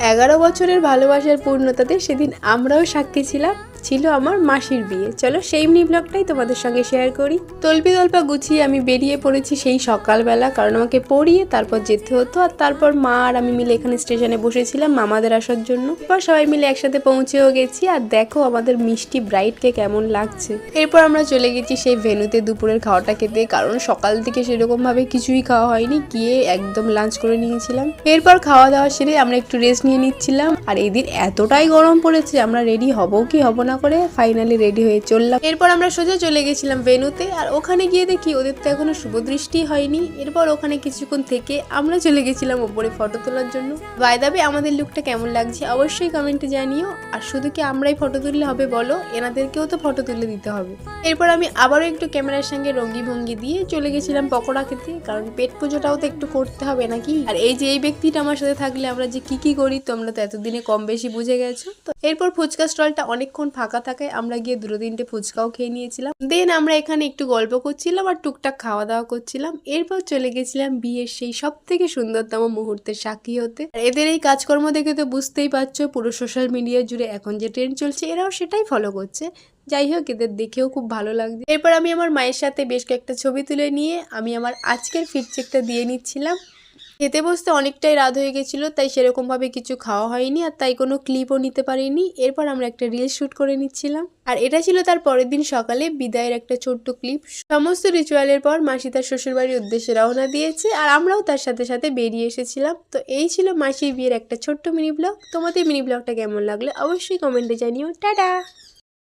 11 বছরের ভালোবাসার পূর্ণতাতে সেদিন আমরাও সাক্ষী ছিলাম। ছিল আমার মাসির বিয়ে। চলো সেই মিনি ব্লগটাই তোমাদের সঙ্গে শেয়ার করি। তল্পি তল্পা গুছিয়ে আমি বেরিয়ে পড়েছি সেই সকালবেলা, কারণ আমাকে পড়িয়ে তারপর যেতে হতো। আর তারপর মা আর আমি মিলে এখানে স্টেশনে বসেছিলাম মামাদের আসার জন্য। এরপর সবাই মিলে একসাথে পৌঁছেও গেছি। আর দেখো আমাদের মিষ্টি ব্রাইডকে কেমন লাগছে। এরপর আমরা চলে গেছি সেই ভেন্যুতে দুপুরের খাওয়াটা খেতে, কারণ সকাল থেকে সেরকম ভাবে কিছুই খাওয়া হয়নি, গিয়ে একদম লাঞ্চ করে নিয়েছিলাম। এরপর খাওয়া দাওয়া সেরে আমরা একটু রেস্ট নিয়ে নিচ্ছিলাম। আর এদিন এতটাই গরম পড়েছে, আমরা রেডি হবো কি হবো না করে ফাইনালি রেডি হয়ে চললাম। এরপর আমরা সোজা চলে গেছিলাম ভেন্যুতে। আর ওখানে গিয়ে দেখি ওদের তো এখনো শুভ দৃষ্টি হয়নি। এরপর ওখানে কিছুক্ষণ থেকে আমরা চলে গেছিলাম উপরে ফটো তোলার জন্য। বাই দ্য ওয়ে, আমাদের লুকটা কেমন লাগছে অবশ্যই কমেন্টে জানিও। আর শুধু কি আমরাই ফটো তুললে হবে বলো, এনাদেরকেও তো ফটো তুলে দিতে হবে। এরপর আমি আবারও একটু ক্যামেরার সঙ্গে রঙ্গি ভঙ্গি দিয়ে চলে গেছিলাম পকোড়া খেতে, কারণ পেট পুজোটাও তো একটু করতে হবে নাকি। আর এই যে এই ব্যক্তিটা আমার সাথে থাকলে আমরা যে কি করি তোমরা তো এতদিনে কম বেশি বুঝে গেছো। তো এরপর ফুচকা স্টলটা অনেকক্ষণ ফাঁকা থাকায় আমরা গিয়ে 2-3টে ফুচকাও খেয়ে নিয়েছিলাম। দেন আমরা এখানে একটু গল্প করছিলাম আর টুকটাক খাওয়া দাওয়া করছিলাম। এরপর চলে গেছিলাম বিয়ের সেই সব থেকে সুন্দরতম মুহূর্তের সাক্ষী হতে। এদের এই কাজকর্ম দেখে তো বুঝতেই পারছো, পুরো সোশ্যাল মিডিয়া জুড়ে এখন যে ট্রেন্ড চলছে এরাও সেটাই ফলো করছে। যাই হোক, এদের দেখেও খুব ভালো লাগছে। এরপর আমি আমার মায়ের সাথে বেশ কয়েকটা ছবি তুলে নিয়ে আমি আমার আজকের ফিট চেকটা দিয়ে নিচ্ছিলাম। খেতে বসতে অনেকটাই রাত হয়ে গেছিলো, তাই সেরকমভাবে কিছু খাওয়া হয়নি আর তাই কোনো ক্লিপও নিতে পারিনি। এরপর আমরা একটা রিল শ্যুট করে নিচ্ছিলাম। আর এটা ছিল তার পরের দিন সকালে বিদায়ের একটা ছোট্ট ক্লিপ। সমস্ত রিচুয়ালের পর মাসি তার শ্বশুরবাড়ির উদ্দেশ্যে রওনা দিয়েছে আর আমরাও তার সাথে সাথে বেরিয়ে এসেছিলাম। তো এই ছিল মাসির বিয়ের একটা ছোট্ট মিনি ব্লগ। তোমাদের মিনি ব্লগটা কেমন লাগলো অবশ্যই কমেন্টে জানিও। টাটা।